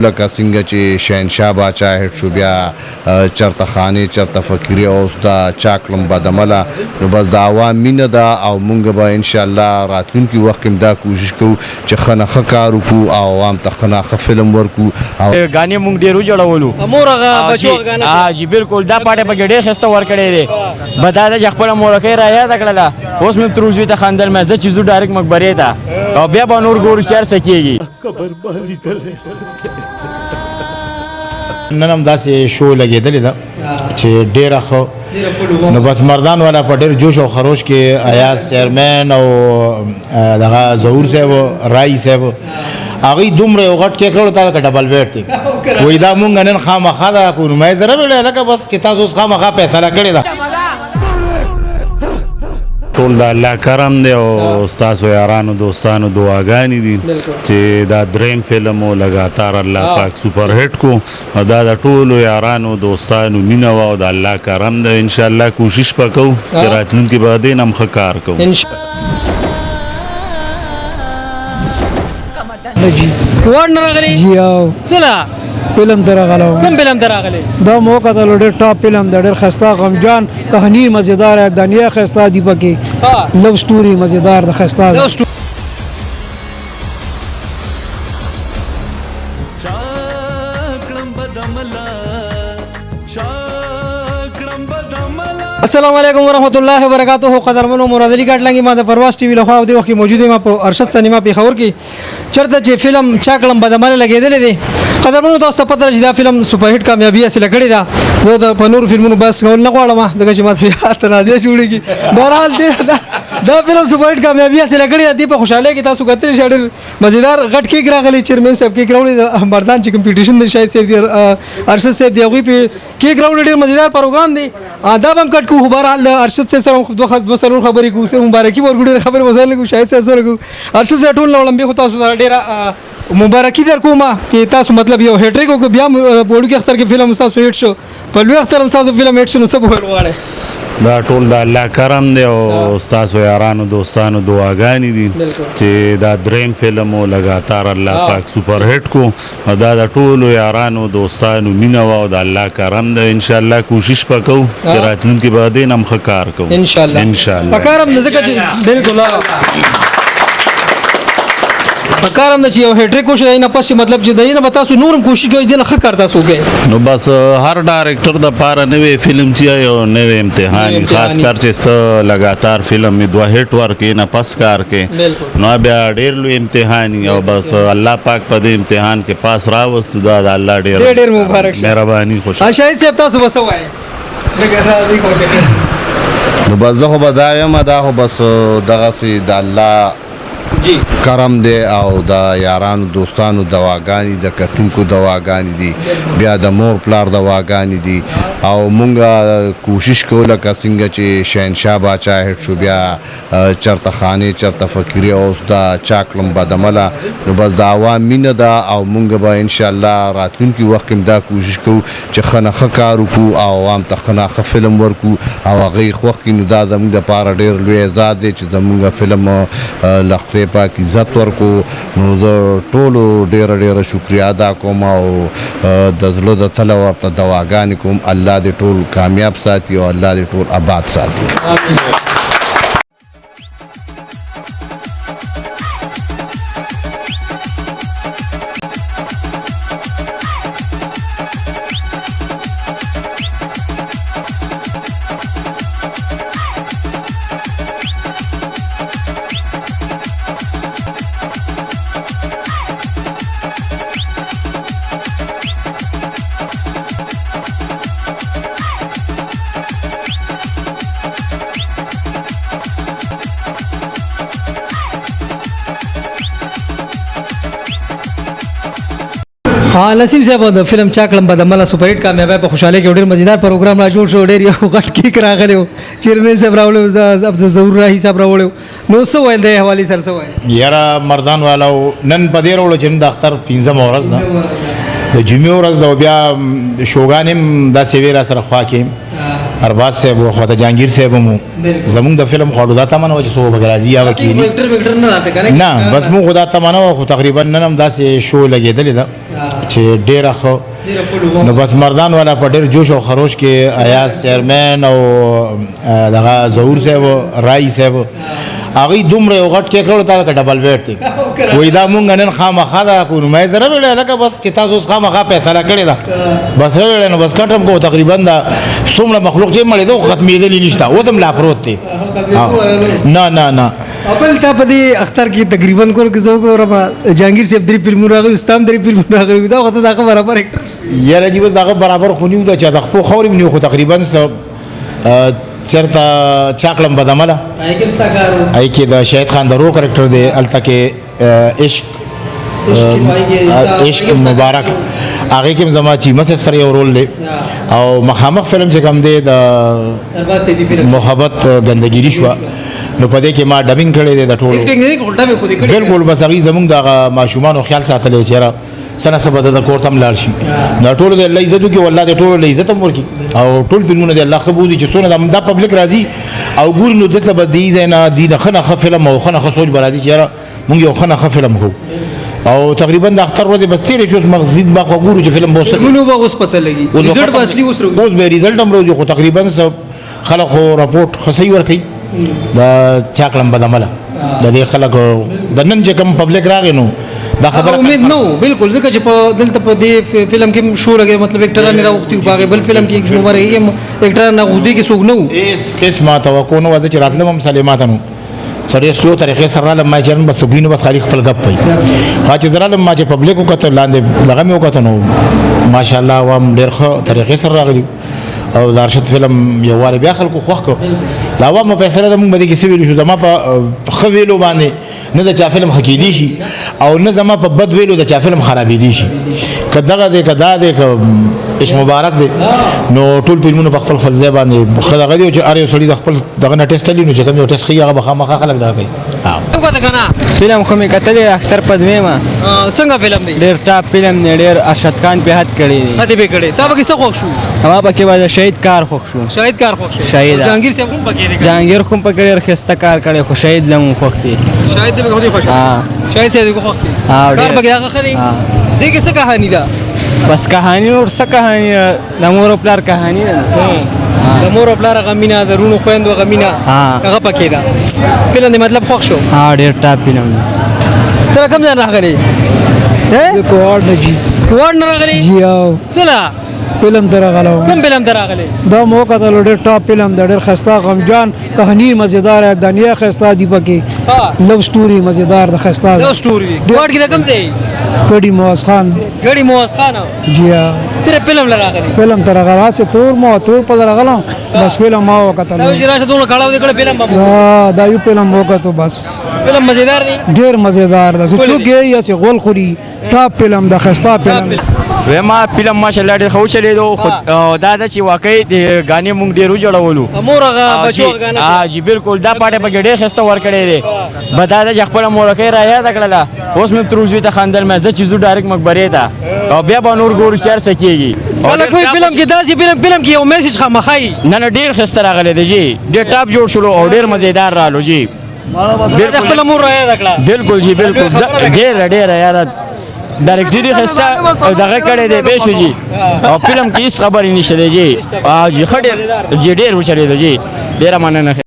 لکه څنګه چې شهنشاه باچا هېټ شو بیا چرته خانې چرته فقیرې اوس دا چا کړم بدعمله نو بس د عوام مینه ده او موږ به انشاءالله راتلونکي وخت کې دا کوشش کوو چې ښه نه ښه کار وکړو او عوام ته ښه نه ښه فلم ورکړو او غانې موږ ډېر وجوړولو مور هغه بچو غانه جی بالکل دا پاټه پکې ډېر ښایسته ورکړی دی بدا ده چې خپله مورکۍ را یاده کړله اوس مې تر اوسوي ته خندل مې زه چې ځو ډایرکټ مقبرې ته او بیا به نور ګورو چې هر څه کېږي نن هم داسې شو لګېدلې ده چې ډېره ښه نو بس مردان والا په ډېر جوش او خروش کې ایاز چیرمن او دغه ظهور صاحب رای صاحب هغوی دومره یو غټ کیک راوړو تا که ډبل بیټ دی وایي دا مونږ نن خامخا ده کو نمایي سره ویلی لکه بس چې تاسو اوس خامخا فیصله کړې ده ټول د الله کرم دی او ستاسو یارانو دوستانو دعاګانې دي چې دا دریم فلم و لګاتار الله پاک سپر هټ کو او دا د ټولو یارانو دوستانو مینه وه او د الله کرم دی انشاءالله کوشش به کوو چې راتلونکي به دې نه هم ښه کار کوو وړ نه راغلی سله فلم ته راغلی کوم فلم ته راغلی دا مو وکتلو ډېر ټاپ فلم دی ډېر ښایسته غمجان کهاني مزېدار ګانې ښایسته دي پکې لو سټوري مزېدار ده ښایسته ده السلام علیکم ورحمۃ اللہ وبرکاتہ قدرمنو مراد علی کاټ لنګي ما د پرواز ټي وی له خوا د وخت موجود ما په ارشد سینما پیښور کې چرته چې فلم چا کړم بدعمله لګېدلې دي قدرمنو تاسو ته پته چې دا فلم سپر هټ کامیابی حاصل کړې ده زه د پنور فلمونو بس کول نه غواړم دغه چې ماته یاد تنازع جوړیږي بهرحال دا فلم سپر هټ کامیابی حاصل کړې ده په خوشاله کې تاسو کتل شړ مزیدار غټ کیک راغلی چیرمن صاحب کیک راوړي مردان چې کمپټیشن دی شاید صاحب ارشد صاحب دی هغوی په کیک راوړي ډېر مزیدار پروګرام دی دا به هم کټ کوو بهرحال ارشد صاحب سره دوه څلور خبرې کوو مبارکي ورکړو ډېرې خبرې وزن کوو شاهد صاحب سره کوو ارشد صاحب ټول نه وړاندې خو تاسو سره ډېره مبارکي در کوم چې تاسو مطلب یو هټریک وکړو بیا وړوکي اختر کې فلم تاسو هټ شو په لوی اختر هم تاسو فلم هټ شو نو څه به ویل غواړئ دا ټول د الله کرم دی او ستاسو یارانو دوستانو دعاګانې دي چې دا دریم فلم و لګاتار الله پاک سپر هټ کو او دا د ټولو یارانو دوستانو مینه وه او د الله کرم دی انشاءالله کوشش به کوو چې راتلونکي به دې نه هم ښه کار کوو انشاءالله پکار هم ده ځکه چې بالکل پکار هم ده چې یو هټریک وشو دی نه پس مطلب چې دی نه به تاسو نور هم کوشش کوئ دی نه ښه کار تاسو وکړئ نو بس هر ډایرکټر دپاره نوی فلم چې یو نوی امتحان خاص کر چې سته لګاتار فلم مې دوه هټ ورکړي نه پس کار کې نو بیا ډېر لوی امتحان او بس الله پاک په دې امتحان کې پاس راوستو دا د الله ډېر مبارک شه مهرباني خوشاله شاهد صاحب تاسو به څه وایئ نو بس زه خو به دا یم دا خو بس دغسې د الله کرم دی او د یارانو دوستانو دواګانې د کتونکو دواګانې دي بیا د مور پلار دواګانې دي او مونږ کوشش کوو لکه څنګه چې شهنشاه باچا هېټ شو بیا چرته خانې چرته فقیرې اوس دا چا کړم بدعمله نو بس د عوام مینه ده او مونږ به انشاءالله راتلونکي وخت کې دا کوشش کوو چې ښه نه ښه کار وکړو او عوام ته ښه نه ښه فلم ورکړو او هغوی خوښ کړي نو دا زموږ دپاره ډېر لوی اعزاز دی چې زموږ فلم له خدای پاک عزت ورکو نو زه ټولو ډېره شکریه ادا کوم او د زړه د تله ورته دواګانې کوم الله دې ټول کامیاب ساتي او الله دې ټول آباد ساتي نسیم صاحب د فلم چا کړم بدعمله سپر هټ کامیابی په خوشحالۍ کې ډېر مزیدار پروګرام را جوړ شو ډېر یو غټ کیک راغلی و چیرمن صاحب راوړی و عبدالظهور راهي صاحب راوړی و نو څه ویل دې حوالې سره څه وایي یاره مردان والاو نن په دې راوړو چې نن د اختر 15مه ورځ ده د جمعې ورځ ده او بیا شوګان هم داسې وې را سره خوا کې ارباز صاحب و خواته جهانگیر صاحب مو زمونږ د فلم خواړو دا تمنه و چې څوک به راځي یا به کښېني نه بس مونږ خو دا تمنه وه خو تقریبا نن هم داسې شو لګېدلې ده چې ډېره ښه نو بس مردان والا په ډېر جوش او خروش کې ایاز چیرمن او دغه ظهور صاحب رای صاحب هغوی دومره یو غټ کیک راوړو تا که ډبل بیټ دی وایي دا مونږ نن خامخا دا کوو نو ما یې زه راوړی لکه بس چې تاسو اوس خامخا فیصله کړې ده بس راوړی نو بس کټم کوو تقریبا دا څومره مخلوق چې مړېده خو ختمېدلي نشته اوس هم لا پروت دی نه نه نه خپل تا په دې اختر کې تقریبا کول کې زه وګورم جهانګیر صاحب درې فلمونه راغلي استاد درې فلمونه راغلي دا وخت دا برابر اکټر یاره جی بس دغه برابر خو نیو دا چې د خپل خورې نیو خو تقریبا چرته چاکلم بدعمله ای کې د شهید خان درو کریکټر دی الته کې عشق مبارک هغه کې زما چې مسجد سره یو رول دی او مخامخ فلم چې کوم دی د محبت ګندګيري شو نو په دې کې ما ډبینګ کړی دی د ټولو بالکل بس هغه زمونږ د ماشومان خیال ساتلی چیرې سنه سبا د کورتم لاړ شي دا ټول د الله عزت کې والله د ټول عزت هم ورکی او ټول فلمونه د الله خبودي چې څونه د پبلک راضي او ګور نو دته بدی نه دی نه خنه فلم او خنه سوچ برادي چیرې مونږ یو خنه فلم کو او تقریبا د اختر ورځ بس تیرې شو مغزید با وګورو چې فلم بوسه نو به اوس پته لګي ریزلټ به اصلي اوس به ریزلټ هم راځي خو تقریبا خلک راپورټ خسي ور کوي دا چاکلم بدعمله د دې خلک د نن چې کوم پبلک راغی نو دا خبره امید نو بالکل ځکه چې په دلته په دې فلم کې شو لګي مطلب اکټر نه راوختي په بل فلم کې نو مرګي اکټر نه غوډي کې څوک نو اس قسمه توقع نو چې راتلم هم سلیمات نو سره سلو طریقې سره لم چرن بس وګینو بس خالي خپل غپ پي خاطر زرا لم ما چې پبلک وکړه لاندې لغه مې وکړه نو ماشاءالله وام ډېر ښه طریقې سره راغلي او دارشت فلم یو واره بیا خلکو خوښ کو لا وامه فیصله د موږ باندې کې سویل شو زما په خویلو باندې نه د چا فلم حقیقي شي او نه زما په بد ویلو د چا فلم خرابې دي شي کداغه دې کدا دې اش مبارک دې نو ټول فلمونه په خپل خپل ځای باندې خدای غوډي چې اړ یو سړي د خپل دغه نه ټیسټ لینو چې کوم یو ټیسټ خي هغه بخامخه خلک دا کوي فلم خو مې کتلې اختر پدوي ما څنګه فلم دی ډېر ټاپ فلم دی ډېر ارشد خان په هات کړی دی هدي به کړي تا به څه خوښ شو هوا پکې باندې شهید کار خوښ شو شاهد کار خوښ شو شهید جهانگیر صاحب هم پکې دی جهانگیر کوم پکې ډېر خسته کار کړی خو شهید لم خوښ دی شاهد دې به خوښ ها شاهد صاحب کو خوښ دی ها کار پکې هغه خدي دې کې څه کہانی ده بس کہانی اور څه کہانی د مور او پلار کہانی ده د مور او پلار غمینا د رونو خويندو غمینا هغه پکې ده فلم دې مطلب خوښ شو ها ډېر ټاپ فلم دی ته کوم ځای راغلی کوارډ نه جی کوارډ نه راغلی جی او سلا فلم درغلو کوم فلم ته راغلی دا موقع ته ډېر ټاپ فلم دی ډېر خسته غمجان کہانی مزیدار ہے دنیا خسته دی پکې لو سټوري مزیدار د خسته لو سټوري کوارډ کې د کوم ځای کډی موس خان غړي موس خان جی صرف فلم راغلی فلم ته راغلا چې تور په راغلا بس فلم ما وکړه دا چې راشه دوه کړهو د فلم دا یو فلم وکړه بس فلم مزیدار دی ډېر مزیدار ده چې څوک یې یا چې غول خوري ټاپ فلم د خسته فلم ما فلم ماشاءالله ډېر خو چلیدو دا د چې واقعي د غانې مونږ ډېر جوړولو مورغه بچو غانه ها جی بالکل دا پاټه په ډېر خسته ور کړی دی بدا د خپل مورکه را یاد کړله اوس مې تروزوی ته خندل مې چې زو ډایرکټ مقبره ته او بیا به نور ګور چر سکیږي کوئی فلم کې داسې فلم کې یو میسج خامخای نه ډېر خسته راغلی دی جی ډېر ټاپ جوړ شلو او ډېر مزیدار رالو جی بالکل خپل مور را یاد کړه بالکل جی بالکل ډېر یاد ډایرکټری خسته دغه کړی دی پېښو جی او فلم کې هیڅ خبرې نشته دی جی جی خډې جی ډېر وچلېدو جی ډېره مننه